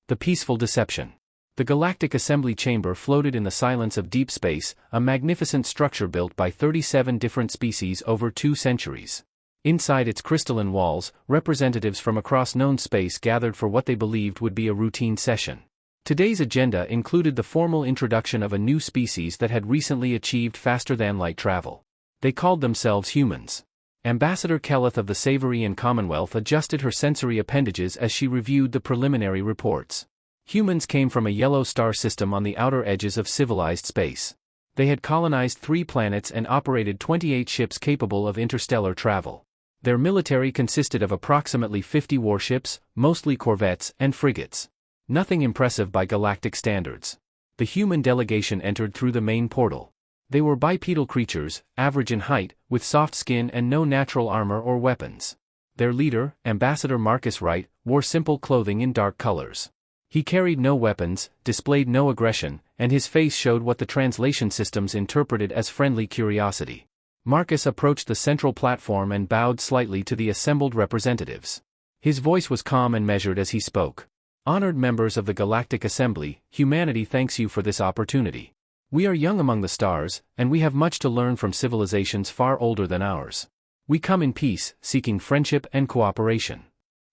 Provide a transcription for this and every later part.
The peaceful deception. The Galactic Assembly Chamber floated in the silence of deep space, a magnificent structure built by 37 different species over 2 centuries. Inside its crystalline walls, representatives from across known space gathered for what they believed would be a routine session. Today's agenda included the formal introduction of a new species that had recently achieved faster-than-light travel. They called themselves humans. Ambassador Kelleth of the Savorian Commonwealth adjusted her sensory appendages as she reviewed the preliminary reports. Humans came from a yellow star system on the outer edges of civilized space. They had colonized 3 planets and operated 28 ships capable of interstellar travel. Their military consisted of approximately 50 warships, mostly corvettes and frigates. Nothing impressive by galactic standards. The human delegation entered through the main portal. They were bipedal creatures, average in height, with soft skin and no natural armor or weapons. Their leader, Ambassador Marcus Wright, wore simple clothing in dark colors. He carried no weapons, displayed no aggression, and his face showed what the translation systems interpreted as friendly curiosity. Marcus approached the central platform and bowed slightly to the assembled representatives. His voice was calm and measured as he spoke. Honored members of the Galactic Assembly, humanity thanks you for this opportunity. We are young among the stars, and we have much to learn from civilizations far older than ours. We come in peace, seeking friendship and cooperation.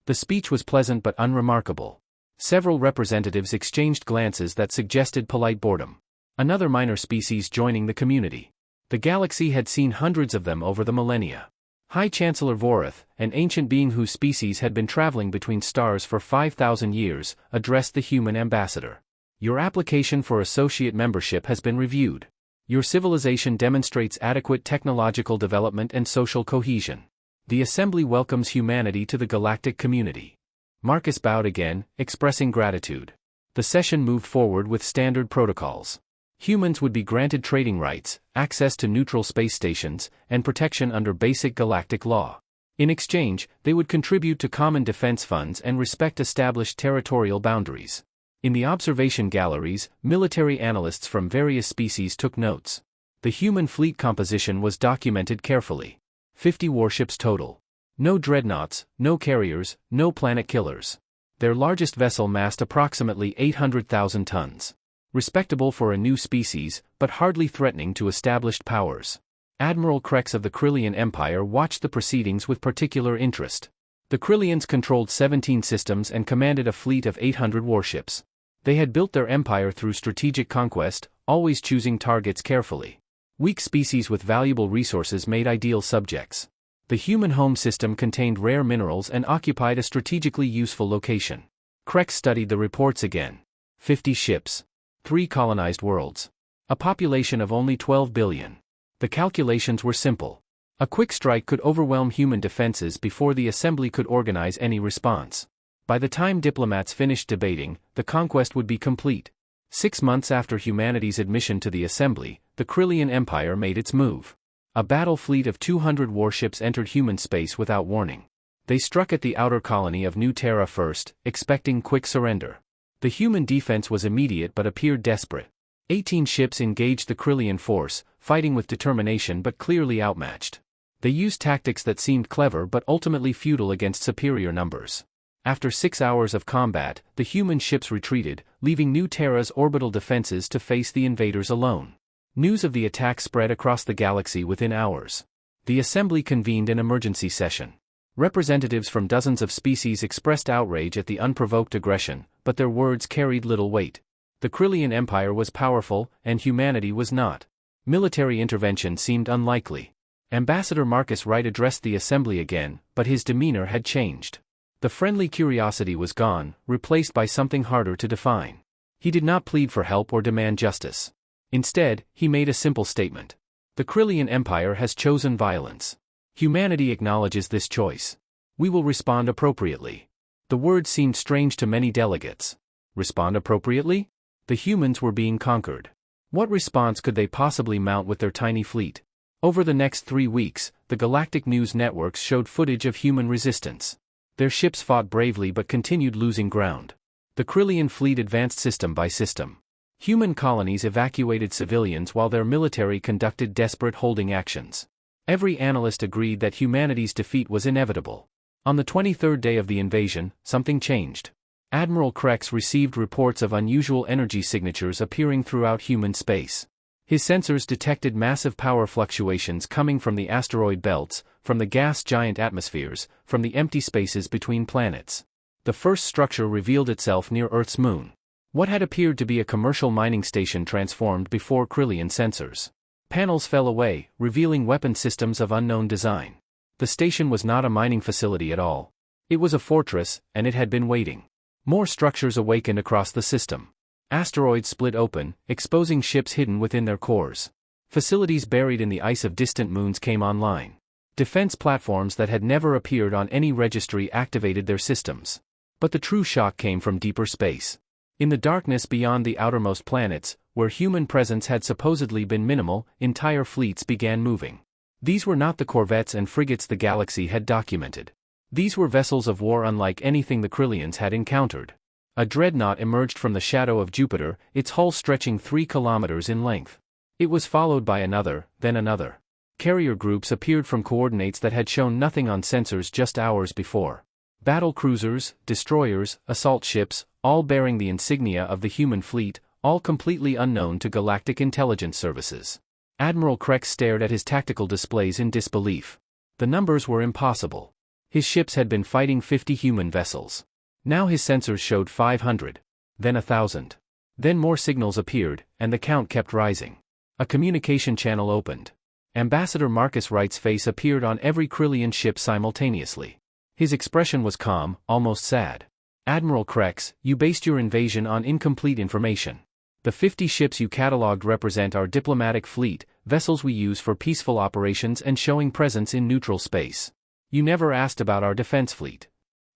The speech was pleasant but unremarkable. Several representatives exchanged glances that suggested polite boredom. Another minor species joining the community. The galaxy had seen hundreds of them over the millennia. High Chancellor Vorath, an ancient being whose species had been traveling between stars for 5,000 years, addressed the human ambassador. Your application for associate membership has been reviewed. Your civilization demonstrates adequate technological development and social cohesion. The Assembly welcomes humanity to the galactic community. Marcus bowed again, expressing gratitude. The session moved forward with standard protocols. Humans would be granted trading rights, access to neutral space stations, and protection under basic galactic law. In exchange, they would contribute to common defense funds and respect established territorial boundaries. In the observation galleries, military analysts from various species took notes. The human fleet composition was documented carefully. 50 warships total. No dreadnoughts, no carriers, no planet killers. Their largest vessel massed approximately 800,000 tons. Respectable for a new species, but hardly threatening to established powers. Admiral Krex of the Krillian Empire watched the proceedings with particular interest. The Krillians controlled 17 systems and commanded a fleet of 800 warships. They had built their empire through strategic conquest, always choosing targets carefully. Weak species with valuable resources made ideal subjects. The human home system contained rare minerals and occupied a strategically useful location. Krex studied the reports again. 50 ships. 3 colonized worlds. A population of only 12 billion. The calculations were simple. A quick strike could overwhelm human defenses before the Assembly could organize any response. By the time diplomats finished debating, the conquest would be complete. 6 months after humanity's admission to the Assembly, the Krillian Empire made its move. A battle fleet of 200 warships entered human space without warning. They struck at the outer colony of New Terra first, expecting quick surrender. The human defense was immediate but appeared desperate. 18 ships engaged the Krillian force, fighting with determination but clearly outmatched. They used tactics that seemed clever but ultimately futile against superior numbers. After 6 hours of combat, the human ships retreated, leaving New Terra's orbital defenses to face the invaders alone. News of the attack spread across the galaxy within hours. The Assembly convened an emergency session. Representatives from dozens of species expressed outrage at the unprovoked aggression, but their words carried little weight. The Krillian Empire was powerful, and humanity was not. Military intervention seemed unlikely. Ambassador Marcus Wright addressed the Assembly again, but his demeanor had changed. The friendly curiosity was gone, replaced by something harder to define. He did not plead for help or demand justice. Instead, he made a simple statement. The Krillian Empire has chosen violence. Humanity acknowledges this choice. We will respond appropriately. The word seemed strange to many delegates. Respond appropriately? The humans were being conquered. What response could they possibly mount with their tiny fleet? Over the next 3 weeks, the galactic news networks showed footage of human resistance. Their ships fought bravely but continued losing ground. The Krillian fleet advanced system by system. Human colonies evacuated civilians while their military conducted desperate holding actions. Every analyst agreed that humanity's defeat was inevitable. On the 23rd day of the invasion, something changed. Admiral Krex received reports of unusual energy signatures appearing throughout human space. His sensors detected massive power fluctuations coming from the asteroid belts, from the gas giant atmospheres, from the empty spaces between planets. The first structure revealed itself near Earth's moon. What had appeared to be a commercial mining station transformed before Krillian sensors. Panels fell away, revealing weapon systems of unknown design. The station was not a mining facility at all. It was a fortress, and it had been waiting. More structures awakened across the system. Asteroids split open, exposing ships hidden within their cores. Facilities buried in the ice of distant moons came online. Defense platforms that had never appeared on any registry activated their systems. But the true shock came from deeper space. In the darkness beyond the outermost planets, where human presence had supposedly been minimal, entire fleets began moving. These were not the corvettes and frigates the galaxy had documented. These were vessels of war unlike anything the Krillians had encountered. A dreadnought emerged from the shadow of Jupiter, its hull stretching 3 kilometers in length. It was followed by another, then another. Carrier groups appeared from coordinates that had shown nothing on sensors just hours before. Battle cruisers, destroyers, assault ships, all bearing the insignia of the human fleet, all completely unknown to galactic intelligence services. Admiral Krex stared at his tactical displays in disbelief. The numbers were impossible. His ships had been fighting 50 human vessels. Now his sensors showed 500. Then 1,000. Then more signals appeared, and the count kept rising. A communication channel opened. Ambassador Marcus Wright's face appeared on every Krillian ship simultaneously. His expression was calm, almost sad. Admiral Krex, you based your invasion on incomplete information. The 50 ships you catalogued represent our diplomatic fleet, vessels we use for peaceful operations and showing presence in neutral space. You never asked about our defense fleet.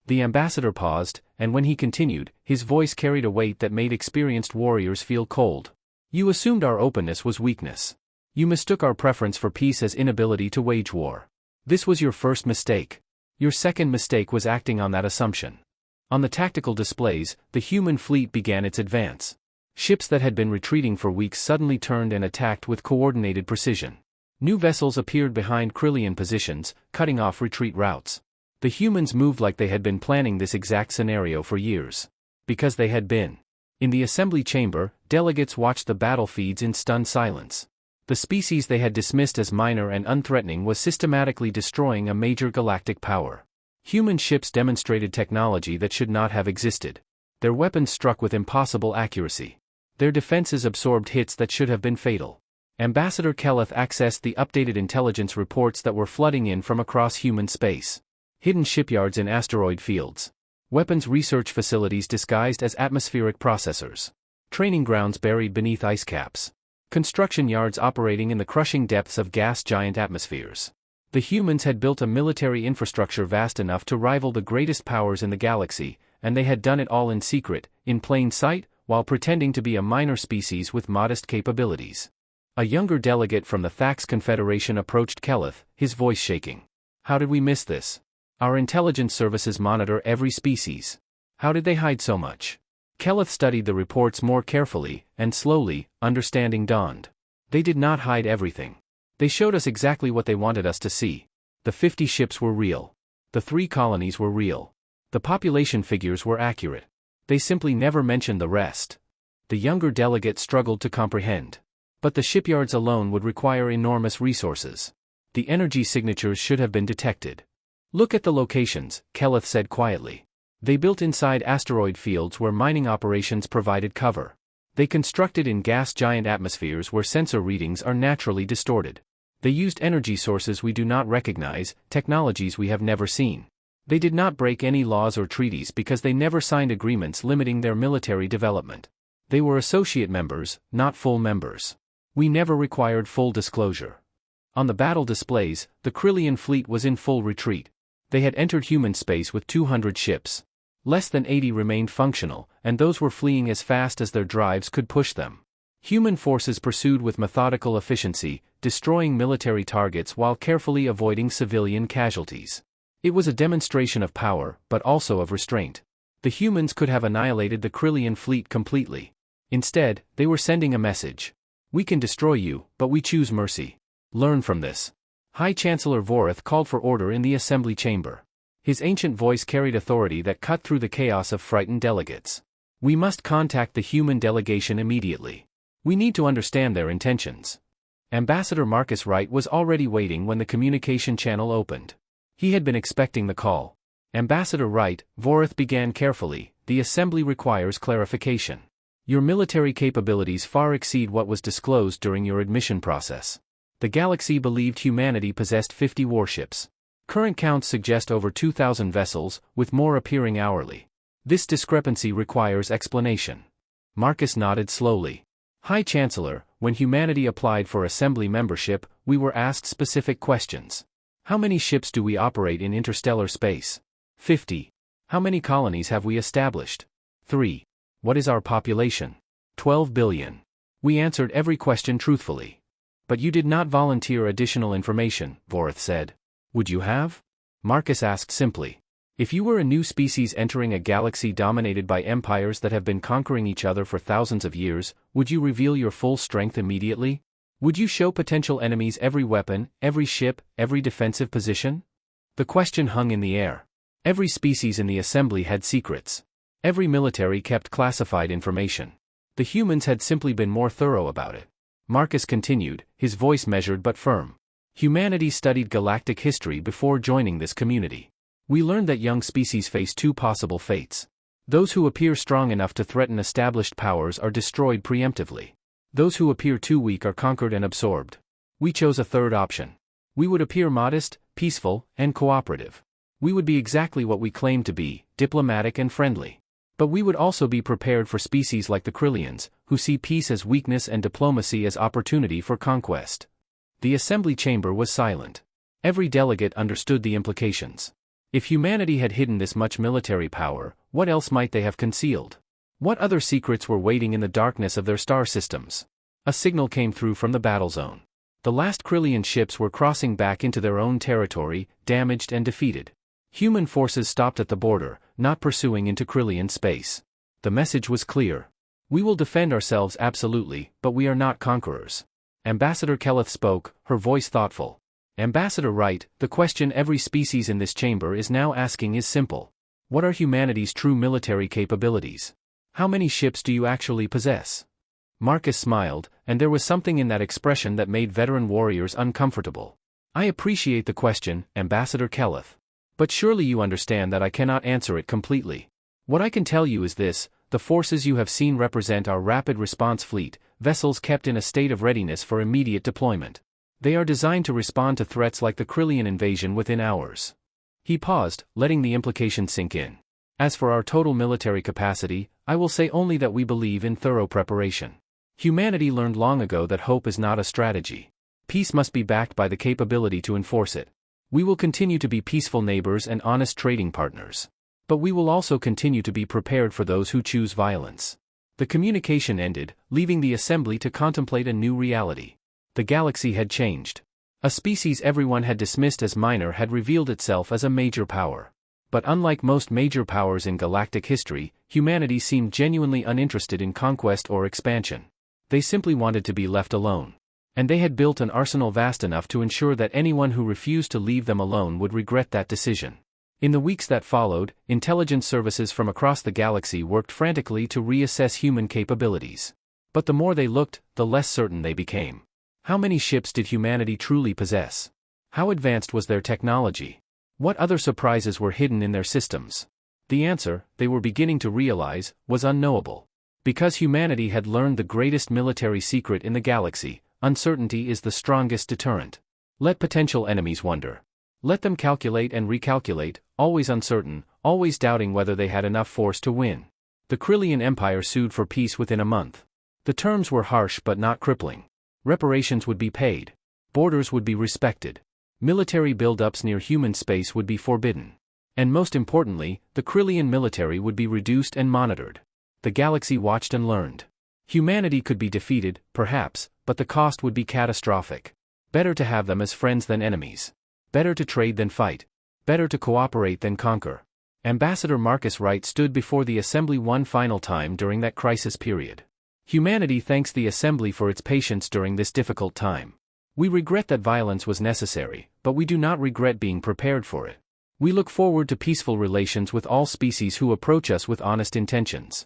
The ambassador paused, and when he continued, his voice carried a weight that made experienced warriors feel cold. You assumed our openness was weakness. You mistook our preference for peace as inability to wage war. This was your first mistake. Your second mistake was acting on that assumption. On the tactical displays, the human fleet began its advance. Ships that had been retreating for weeks suddenly turned and attacked with coordinated precision. New vessels appeared behind Krillian positions, cutting off retreat routes. The humans moved like they had been planning this exact scenario for years. Because they had been. In the assembly chamber, delegates watched the battle feeds in stunned silence. The species they had dismissed as minor and unthreatening was systematically destroying a major galactic power. Human ships demonstrated technology that should not have existed. Their weapons struck with impossible accuracy. Their defenses absorbed hits that should have been fatal. Ambassador Keleth accessed the updated intelligence reports that were flooding in from across human space. Hidden shipyards in asteroid fields. Weapons research facilities disguised as atmospheric processors. Training grounds buried beneath ice caps. Construction yards operating in the crushing depths of gas giant atmospheres. The humans had built a military infrastructure vast enough to rival the greatest powers in the galaxy, and they had done it all in secret, in plain sight, while pretending to be a minor species with modest capabilities. A younger delegate from the Thax Confederation approached Keleth, his voice shaking. How did we miss this? Our intelligence services monitor every species. How did they hide so much? Keleth studied the reports more carefully, and slowly, understanding dawned. They did not hide everything. They showed us exactly what they wanted us to see. The 50 ships were real. The 3 colonies were real. The population figures were accurate. They simply never mentioned the rest. The younger delegate struggled to comprehend. But the shipyards alone would require enormous resources. The energy signatures should have been detected. Look at the locations, Keleth said quietly. They built inside asteroid fields where mining operations provided cover. They constructed in gas giant atmospheres where sensor readings are naturally distorted. They used energy sources we do not recognize, technologies we have never seen. They did not break any laws or treaties because they never signed agreements limiting their military development. They were associate members, not full members. We never required full disclosure. On the battle displays, the Krillian fleet was in full retreat. They had entered human space with 200 ships. Less than 80 remained functional, and those were fleeing as fast as their drives could push them. Human forces pursued with methodical efficiency, destroying military targets while carefully avoiding civilian casualties. It was a demonstration of power, but also of restraint. The humans could have annihilated the Krillian fleet completely. Instead, they were sending a message. We can destroy you, but we choose mercy. Learn from this. High Chancellor Voreth called for order in the assembly chamber. His ancient voice carried authority that cut through the chaos of frightened delegates. "We must contact the human delegation immediately. We need to understand their intentions." Ambassador Marcus Wright was already waiting when the communication channel opened. He had been expecting the call. "Ambassador Wright," Vorith began carefully, "the Assembly requires clarification. Your military capabilities far exceed what was disclosed during your admission process. The galaxy believed humanity possessed 50 warships. Current counts suggest over 2,000 vessels, with more appearing hourly. This discrepancy requires explanation." Marcus nodded slowly. "High Chancellor, when humanity applied for Assembly membership, we were asked specific questions. How many ships do we operate in interstellar space? 50. How many colonies have we established? 3. What is our population? 12 billion. We answered every question truthfully. But you did not volunteer additional information," Vorith said. "Would you have?" Marcus asked simply. "If you were a new species entering a galaxy dominated by empires that have been conquering each other for thousands of years, would you reveal your full strength immediately? Would you show potential enemies every weapon, every ship, every defensive position?" The question hung in the air. Every species in the Assembly had secrets. Every military kept classified information. The humans had simply been more thorough about it. Marcus continued, his voice measured but firm. "Humanity studied galactic history before joining this community. We learned that young species face two possible fates. Those who appear strong enough to threaten established powers are destroyed preemptively. Those who appear too weak are conquered and absorbed. We chose a third option. We would appear modest, peaceful, and cooperative. We would be exactly what we claimed to be, diplomatic and friendly. But we would also be prepared for species like the Krillians, who see peace as weakness and diplomacy as opportunity for conquest." The Assembly chamber was silent. Every delegate understood the implications. If humanity had hidden this much military power, what else might they have concealed? What other secrets were waiting in the darkness of their star systems? A signal came through from the battle zone. The last Krillian ships were crossing back into their own territory, damaged and defeated. Human forces stopped at the border, not pursuing into Krillian space. The message was clear. "We will defend ourselves absolutely, but we are not conquerors." Ambassador Kelleth spoke, her voice thoughtful. "Ambassador Wright, the question every species in this chamber is now asking is simple. What are humanity's true military capabilities? How many ships do you actually possess?" Marcus smiled, and there was something in that expression that made veteran warriors uncomfortable. "I appreciate the question, Ambassador Kelleth. But surely you understand that I cannot answer it completely. What I can tell you is this: the forces you have seen represent our rapid response fleet, vessels kept in a state of readiness for immediate deployment. They are designed to respond to threats like the Krillian invasion within hours." He paused, letting the implication sink in. "As for our total military capacity, I will say only that we believe in thorough preparation. Humanity learned long ago that hope is not a strategy. Peace must be backed by the capability to enforce it. We will continue to be peaceful neighbors and honest trading partners. But we will also continue to be prepared for those who choose violence." The communication ended, leaving the Assembly to contemplate a new reality. The galaxy had changed. A species everyone had dismissed as minor had revealed itself as a major power. But unlike most major powers in galactic history, humanity seemed genuinely uninterested in conquest or expansion. They simply wanted to be left alone. And they had built an arsenal vast enough to ensure that anyone who refused to leave them alone would regret that decision. In the weeks that followed, intelligence services from across the galaxy worked frantically to reassess human capabilities. But the more they looked, the less certain they became. How many ships did humanity truly possess? How advanced was their technology? What other surprises were hidden in their systems? The answer, they were beginning to realize, was unknowable. Because humanity had learned the greatest military secret in the galaxy: uncertainty is the strongest deterrent. Let potential enemies wonder. Let them calculate and recalculate, always uncertain, always doubting whether they had enough force to win. The Krillian Empire sued for peace within a month. The terms were harsh but not crippling. Reparations would be paid. Borders would be respected. Military buildups near human space would be forbidden. And most importantly, the Krillian military would be reduced and monitored. The galaxy watched and learned. Humanity could be defeated, perhaps, but the cost would be catastrophic. Better to have them as friends than enemies. Better to trade than fight. Better to cooperate than conquer. Ambassador Marcus Wright stood before the Assembly one final time during that crisis period. Humanity thanks the Assembly for its patience during this difficult time. We regret that violence was necessary, but we do not regret being prepared for it. We look forward to peaceful relations with all species who approach us with honest intentions."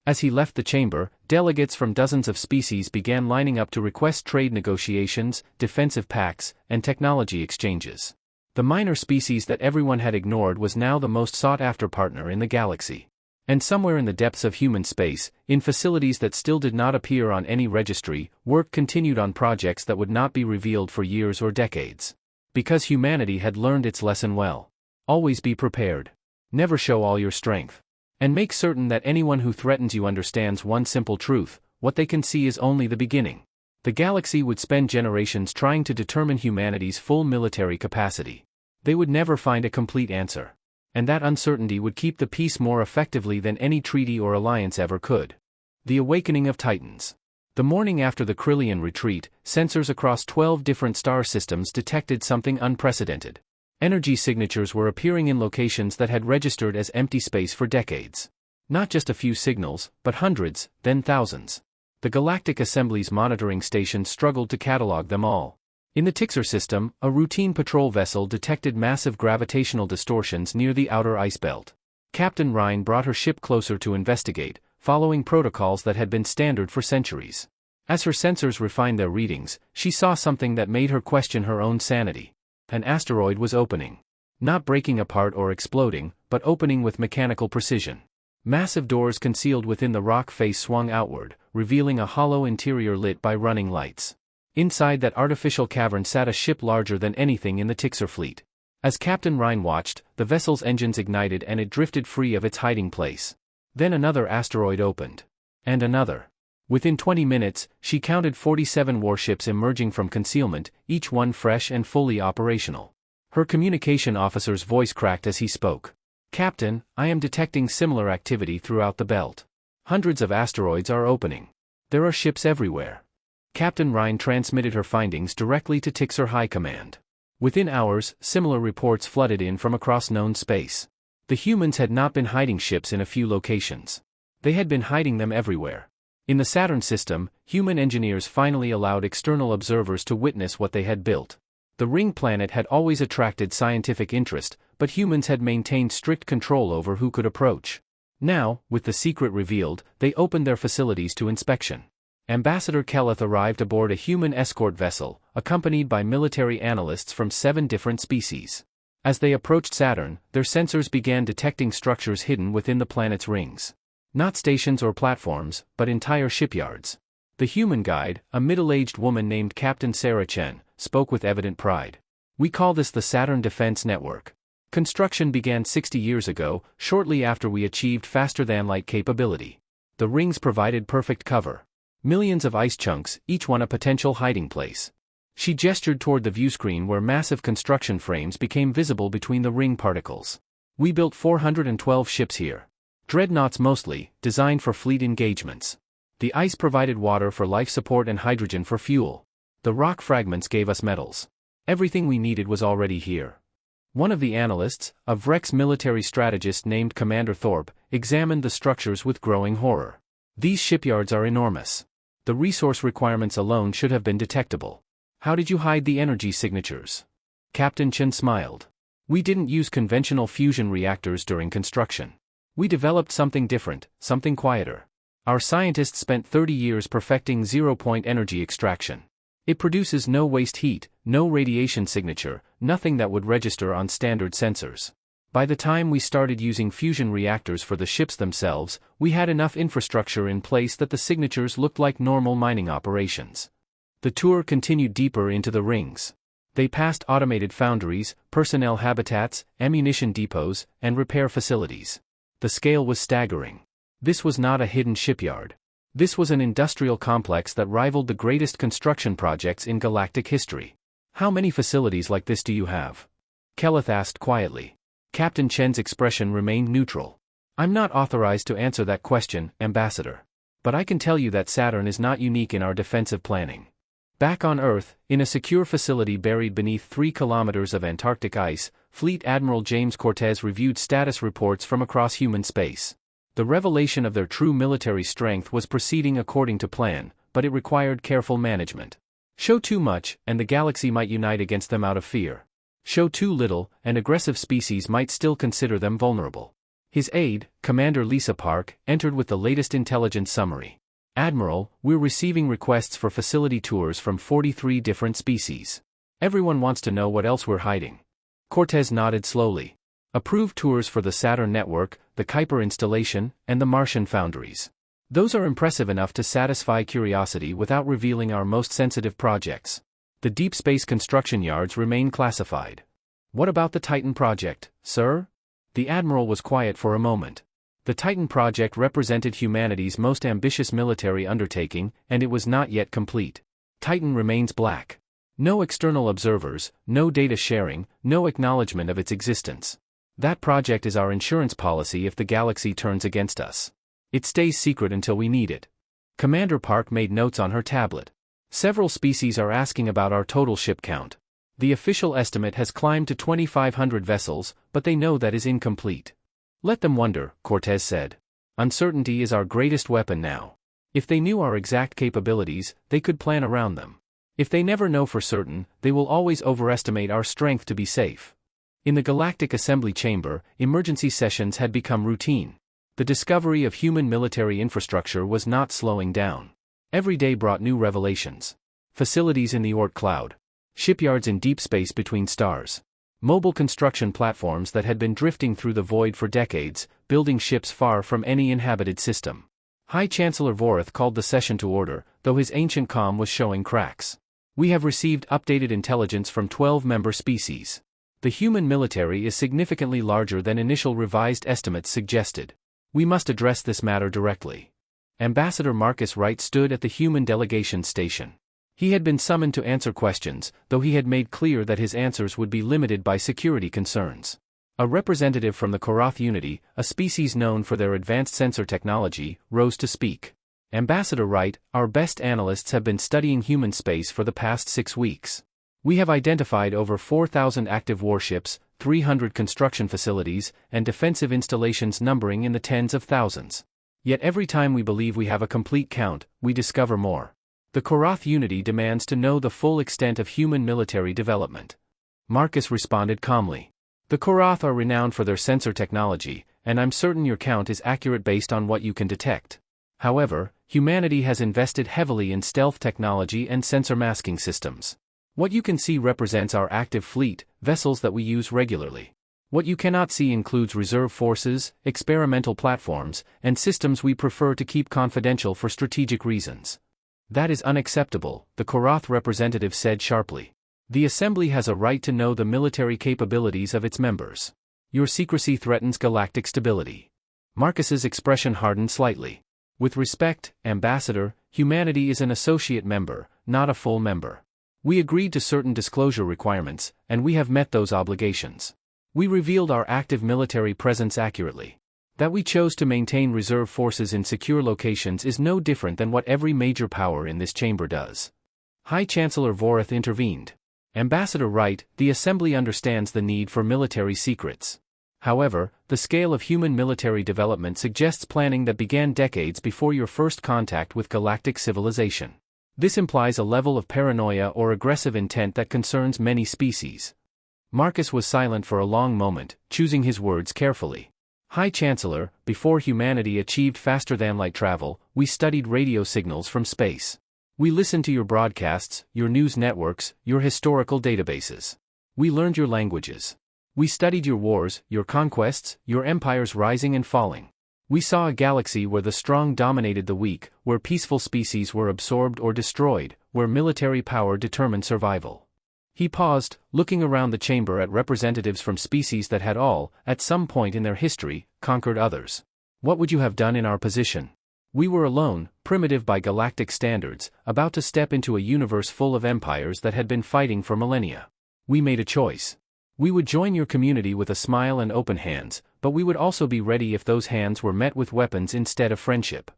As he left the chamber, delegates from dozens of species began lining up to request trade negotiations, defensive pacts, and technology exchanges. The minor species that everyone had ignored was now the most sought-after partner in the galaxy. And somewhere in the depths of human space, in facilities that still did not appear on any registry, work continued on projects that would not be revealed for years or decades. Because humanity had learned its lesson well. Always be prepared. Never show all your strength. And make certain that anyone who threatens you understands one simple truth: what they can see is only the beginning. The galaxy would spend generations trying to determine humanity's full military capacity. They would never find a complete answer. And that uncertainty would keep the peace more effectively than any treaty or alliance ever could. The Awakening of Titans. The morning after the Krillian retreat, sensors across 12 different star systems detected something unprecedented. Energy signatures were appearing in locations that had registered as empty space for decades. Not just a few signals, but hundreds, then thousands. The Galactic Assembly's monitoring stations struggled to catalog them all. In the Tixer system, a routine patrol vessel detected massive gravitational distortions near the outer ice belt. Captain Ryan brought her ship closer to investigate, following protocols that had been standard for centuries. As her sensors refined their readings, she saw something that made her question her own sanity. An asteroid was opening. Not breaking apart or exploding, but opening with mechanical precision. Massive doors concealed within the rock face swung outward, revealing a hollow interior lit by running lights. Inside that artificial cavern sat a ship larger than anything in the Tixer fleet. As Captain Ryan watched, the vessel's engines ignited and it drifted free of its hiding place. Then another asteroid opened. And another. Within 20 minutes, she counted 47 warships emerging from concealment, each one fresh and fully operational. Her communication officer's voice cracked as he spoke. "Captain, I am detecting similar activity throughout the belt. Hundreds of asteroids are opening. There are ships everywhere." Captain Ryan transmitted her findings directly to Tixer High Command. Within hours, similar reports flooded in from across known space. The humans had not been hiding ships in a few locations. They had been hiding them everywhere. In the Saturn system, human engineers finally allowed external observers to witness what they had built. The ring planet had always attracted scientific interest, but humans had maintained strict control over who could approach. Now, with the secret revealed, they opened their facilities to inspection. Ambassador Kelleth arrived aboard a human escort vessel, accompanied by military analysts from 7 different species. As they approached Saturn, their sensors began detecting structures hidden within the planet's rings. Not stations or platforms, but entire shipyards. The human guide, a middle-aged woman named Captain Sarah Chen, spoke with evident pride. "We call this the Saturn Defense Network. Construction began 60 years ago, shortly after we achieved faster-than-light capability. The rings provided perfect cover. Millions of ice chunks, each one a potential hiding place." She gestured toward the viewscreen where massive construction frames became visible between the ring particles. "We built 412 ships here. Dreadnoughts mostly, designed for fleet engagements. The ice provided water for life support and hydrogen for fuel. The rock fragments gave us metals. Everything we needed was already here." One of the analysts, a Vrex military strategist named Commander Thorpe, examined the structures with growing horror. "These shipyards are enormous. The resource requirements alone should have been detectable. How did you hide the energy signatures?" Captain Chen smiled. "We didn't use conventional fusion reactors during construction. We developed something different, something quieter. Our scientists spent 30 years perfecting zero-point energy extraction. It produces no waste heat, no radiation signature, nothing that would register on standard sensors. By the time we started using fusion reactors for the ships themselves, we had enough infrastructure in place that the signatures looked like normal mining operations." The tour continued deeper into the rings. They passed automated foundries, personnel habitats, ammunition depots, and repair facilities. The scale was staggering. This was not a hidden shipyard. This was an industrial complex that rivaled the greatest construction projects in galactic history. "How many facilities like this do you have?" Kelleth asked quietly. Captain Chen's expression remained neutral. "I'm not authorized to answer that question, Ambassador. But I can tell you that Saturn is not unique in our defensive planning." Back on Earth, in a secure facility buried beneath 3 kilometers of Antarctic ice, Fleet Admiral James Cortez reviewed status reports from across human space. The revelation of their true military strength was proceeding according to plan, but it required careful management. Show too much, and the galaxy might unite against them out of fear. Show too little, and aggressive species might still consider them vulnerable. His aide, Commander Lisa Park, entered with the latest intelligence summary. Admiral, we're receiving requests for facility tours from 43 different species. Everyone wants to know what else we're hiding. Cortez nodded slowly. Approved tours for the Saturn network, the Kuiper installation, and the Martian foundries. Those are impressive enough to satisfy curiosity without revealing our most sensitive projects. The deep space construction yards remain classified. What about the Titan project, sir? The Admiral was quiet for a moment. The Titan project represented humanity's most ambitious military undertaking, and it was not yet complete. Titan remains black. No external observers, no data sharing, no acknowledgement of its existence. That project is our insurance policy if the galaxy turns against us. It stays secret until we need it. Commander Park made notes on her tablet. Several species are asking about our total ship count. The official estimate has climbed to 2,500 vessels, but they know that is incomplete. Let them wonder, Cortez said. Uncertainty is our greatest weapon now. If they knew our exact capabilities, they could plan around them. If they never know for certain, they will always overestimate our strength to be safe. In the Galactic Assembly Chamber, emergency sessions had become routine. The discovery of human military infrastructure was not slowing down. Every day brought new revelations. Facilities in the Oort cloud. Shipyards in deep space between stars. Mobile construction platforms that had been drifting through the void for decades, building ships far from any inhabited system. High Chancellor Vorath called the session to order, though his ancient calm was showing cracks. We have received updated intelligence from 12 member species. The human military is significantly larger than initial revised estimates suggested. We must address this matter directly. Ambassador Marcus Wright stood at the human delegation station. He had been summoned to answer questions, though he had made clear that his answers would be limited by security concerns. A representative from the Korath Unity, a species known for their advanced sensor technology, rose to speak. Ambassador Wright, our best analysts have been studying human space for the past 6 weeks. We have identified over 4,000 active warships, 300 construction facilities, and defensive installations numbering in the tens of thousands. Yet every time we believe we have a complete count, we discover more. The Korath Unity demands to know the full extent of human military development. Marcus responded calmly. The Korath are renowned for their sensor technology, and I'm certain your count is accurate based on what you can detect. However, humanity has invested heavily in stealth technology and sensor masking systems. What you can see represents our active fleet, vessels that we use regularly. What you cannot see includes reserve forces, experimental platforms, and systems we prefer to keep confidential for strategic reasons. That is unacceptable, the Korath representative said sharply. The Assembly has a right to know the military capabilities of its members. Your secrecy threatens galactic stability. Marcus's expression hardened slightly. With respect, Ambassador, humanity is an associate member, not a full member. We agreed to certain disclosure requirements, and we have met those obligations. We revealed our active military presence accurately. That we chose to maintain reserve forces in secure locations is no different than what every major power in this chamber does. High Chancellor Vorath intervened. Ambassador Wright, the Assembly understands the need for military secrets. However, the scale of human military development suggests planning that began decades before your first contact with galactic civilization. This implies a level of paranoia or aggressive intent that concerns many species. Marcus was silent for a long moment, choosing his words carefully. High Chancellor, before humanity achieved faster-than-light travel, we studied radio signals from space. We listened to your broadcasts, your news networks, your historical databases. We learned your languages. We studied your wars, your conquests, your empires rising and falling. We saw a galaxy where the strong dominated the weak, where peaceful species were absorbed or destroyed, where military power determined survival. He paused, looking around the chamber at representatives from species that had all, at some point in their history, conquered others. What would you have done in our position? We were alone, primitive by galactic standards, about to step into a universe full of empires that had been fighting for millennia. We made a choice. We would join your community with a smile and open hands, but we would also be ready if those hands were met with weapons instead of friendship.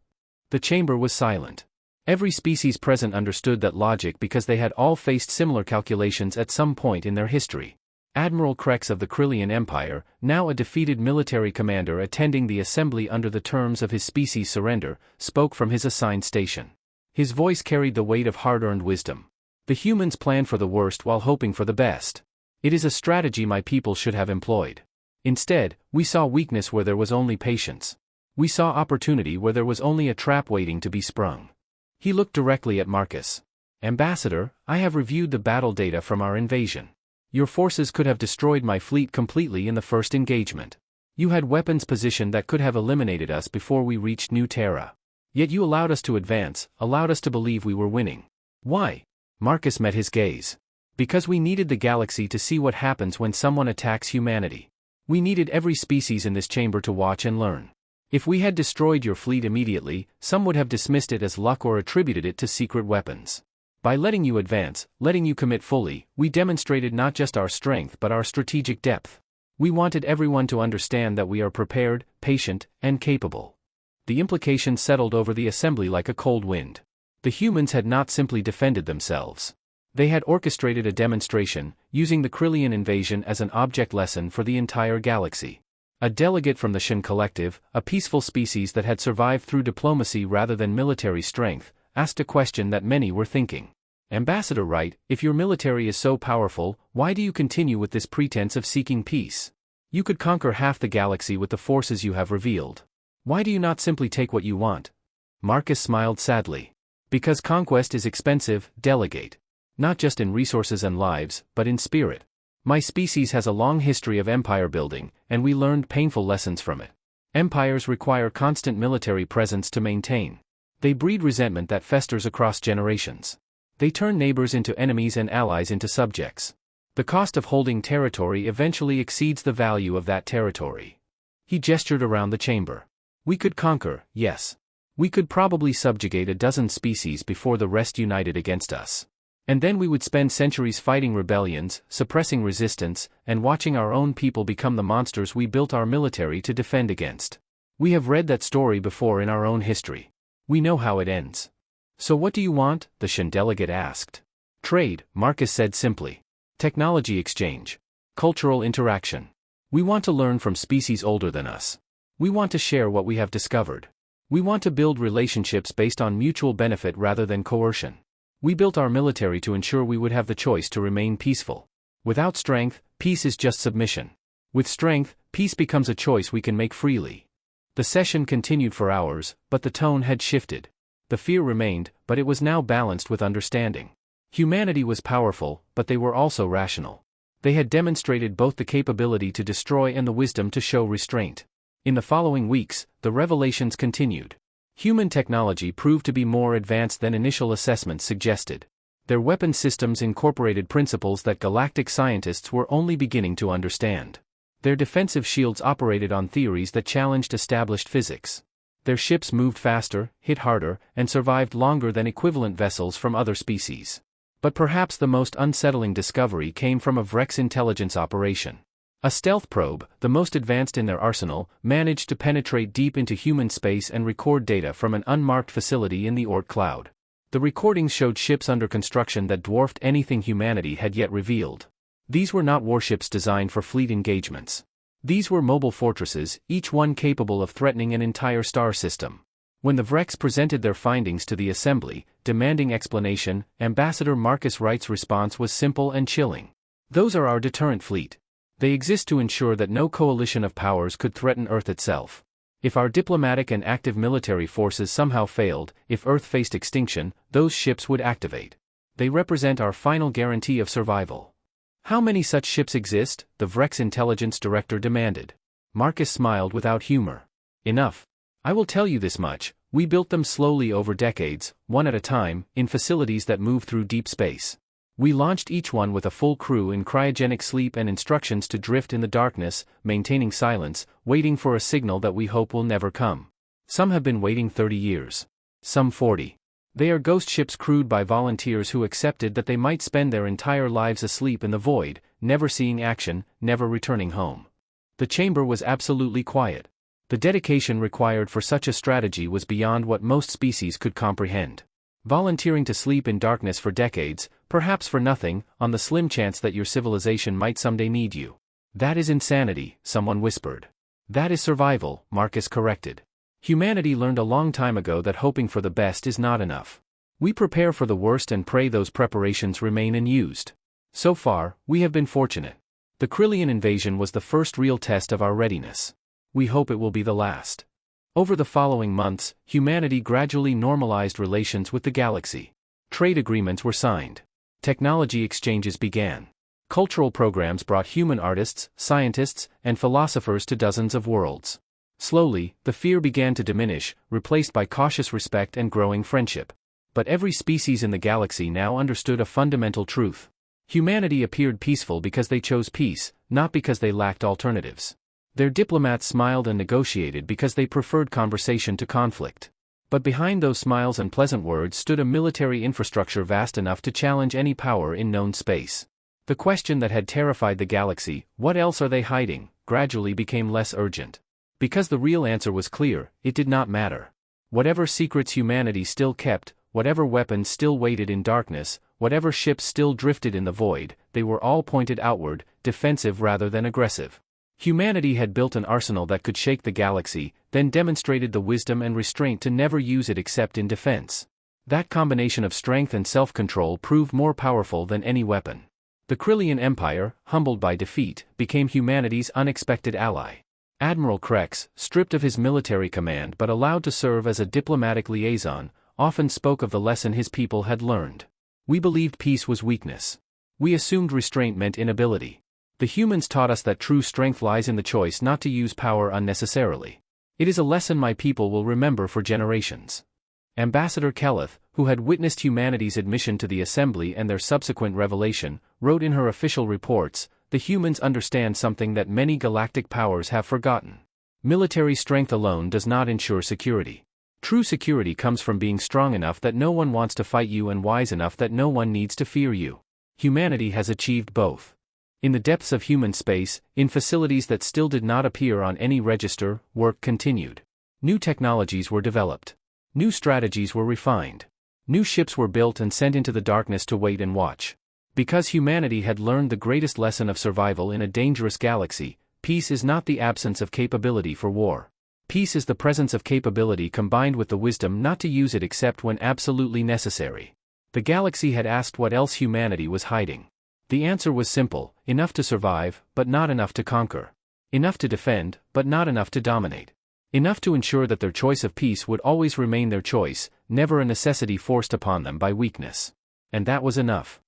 The chamber was silent. Every species present understood that logic because they had all faced similar calculations at some point in their history. Admiral Krex of the Krillian Empire, now a defeated military commander attending the assembly under the terms of his species' surrender, spoke from his assigned station. His voice carried the weight of hard-earned wisdom. The humans planned for the worst while hoping for the best. It is a strategy my people should have employed. Instead, we saw weakness where there was only patience. We saw opportunity where there was only a trap waiting to be sprung. He looked directly at Marcus. Ambassador, I have reviewed the battle data from our invasion. Your forces could have destroyed my fleet completely in the first engagement. You had weapons positioned that could have eliminated us before we reached New Terra. Yet you allowed us to advance, allowed us to believe we were winning. Why? Marcus met his gaze. Because we needed the galaxy to see what happens when someone attacks humanity. We needed every species in this chamber to watch and learn. If we had destroyed your fleet immediately, some would have dismissed it as luck or attributed it to secret weapons. By letting you advance, letting you commit fully, we demonstrated not just our strength but our strategic depth. We wanted everyone to understand that we are prepared, patient, and capable. The implications settled over the assembly like a cold wind. The humans had not simply defended themselves. They had orchestrated a demonstration, using the Krillian invasion as an object lesson for the entire galaxy. A delegate from the Shen Collective, a peaceful species that had survived through diplomacy rather than military strength, asked a question that many were thinking. Ambassador Wright, if your military is so powerful, why do you continue with this pretense of seeking peace? You could conquer half the galaxy with the forces you have revealed. Why do you not simply take what you want? Marcus smiled sadly. Because conquest is expensive, delegate. Not just in resources and lives, but in spirit. My species has a long history of empire building, and we learned painful lessons from it. Empires require constant military presence to maintain. They breed resentment that festers across generations. They turn neighbors into enemies and allies into subjects. The cost of holding territory eventually exceeds the value of that territory. He gestured around the chamber. We could conquer, yes. We could probably subjugate a dozen species before the rest united against us. And then we would spend centuries fighting rebellions, suppressing resistance, and watching our own people become the monsters we built our military to defend against. We have read that story before in our own history. We know how it ends. So what do you want? The Shen delegate asked. Trade, Marcus said simply. Technology exchange. Cultural interaction. We want to learn from species older than us. We want to share what we have discovered. We want to build relationships based on mutual benefit rather than coercion. We built our military to ensure we would have the choice to remain peaceful. Without strength, peace is just submission. With strength, peace becomes a choice we can make freely. The session continued for hours, but the tone had shifted. The fear remained, but it was now balanced with understanding. Humanity was powerful, but they were also rational. They had demonstrated both the capability to destroy and the wisdom to show restraint. In the following weeks, the revelations continued. Human technology proved to be more advanced than initial assessments suggested. Their weapon systems incorporated principles that galactic scientists were only beginning to understand. Their defensive shields operated on theories that challenged established physics. Their ships moved faster, hit harder, and survived longer than equivalent vessels from other species. But perhaps the most unsettling discovery came from a Vrex intelligence operation. A stealth probe, the most advanced in their arsenal, managed to penetrate deep into human space and record data from an unmarked facility in the Oort cloud. The recordings showed ships under construction that dwarfed anything humanity had yet revealed. These were not warships designed for fleet engagements. These were mobile fortresses, each one capable of threatening an entire star system. When the Vrex presented their findings to the Assembly, demanding explanation, Ambassador Marcus Wright's response was simple and chilling. Those are our deterrent fleet. They exist to ensure that no coalition of powers could threaten Earth itself. If our diplomatic and active military forces somehow failed, if Earth faced extinction, those ships would activate. They represent our final guarantee of survival. How many such ships exist? The Vrex intelligence director demanded. Marcus smiled without humor. Enough. I will tell you this much, we built them slowly over decades, one at a time, in facilities that move through deep space. We launched each one with a full crew in cryogenic sleep and instructions to drift in the darkness, maintaining silence, waiting for a signal that we hope will never come. Some have been waiting 30 years. Some 40. They are ghost ships crewed by volunteers who accepted that they might spend their entire lives asleep in the void, never seeing action, never returning home. The chamber was absolutely quiet. The dedication required for such a strategy was beyond what most species could comprehend. Volunteering to sleep in darkness for decades, perhaps for nothing, on the slim chance that your civilization might someday need you. That is insanity, someone whispered. That is survival, Marcus corrected. Humanity learned a long time ago that hoping for the best is not enough. We prepare for the worst and pray those preparations remain unused. So far, we have been fortunate. The Krillian invasion was the first real test of our readiness. We hope it will be the last. Over the following months, humanity gradually normalized relations with the galaxy. Trade agreements were signed. Technology exchanges began. Cultural programs brought human artists, scientists, and philosophers to dozens of worlds. Slowly, the fear began to diminish, replaced by cautious respect and growing friendship. But every species in the galaxy now understood a fundamental truth. Humanity appeared peaceful because they chose peace, not because they lacked alternatives. Their diplomats smiled and negotiated because they preferred conversation to conflict. But behind those smiles and pleasant words stood a military infrastructure vast enough to challenge any power in known space. The question that had terrified the galaxy, "What else are they hiding?" gradually became less urgent. Because the real answer was clear, it did not matter. Whatever secrets humanity still kept, whatever weapons still waited in darkness, whatever ships still drifted in the void, they were all pointed outward, defensive rather than aggressive. Humanity had built an arsenal that could shake the galaxy, then demonstrated the wisdom and restraint to never use it except in defense. That combination of strength and self-control proved more powerful than any weapon. The Krillian Empire, humbled by defeat, became humanity's unexpected ally. Admiral Krex, stripped of his military command but allowed to serve as a diplomatic liaison, often spoke of the lesson his people had learned. We believed peace was weakness. We assumed restraint meant inability. The humans taught us that true strength lies in the choice not to use power unnecessarily. It is a lesson my people will remember for generations. Ambassador Keleth, who had witnessed humanity's admission to the Assembly and their subsequent revelation, wrote in her official reports, "The humans understand something that many galactic powers have forgotten. Military strength alone does not ensure security. True security comes from being strong enough that no one wants to fight you and wise enough that no one needs to fear you." Humanity has achieved both. In the depths of human space, in facilities that still did not appear on any register, work continued. New technologies were developed. New strategies were refined. New ships were built and sent into the darkness to wait and watch. Because humanity had learned the greatest lesson of survival in a dangerous galaxy, peace is not the absence of capability for war. Peace is the presence of capability combined with the wisdom not to use it except when absolutely necessary. The galaxy had asked what else humanity was hiding. The answer was simple: enough to survive, but not enough to conquer. Enough to defend, but not enough to dominate. Enough to ensure that their choice of peace would always remain their choice, never a necessity forced upon them by weakness. And that was enough.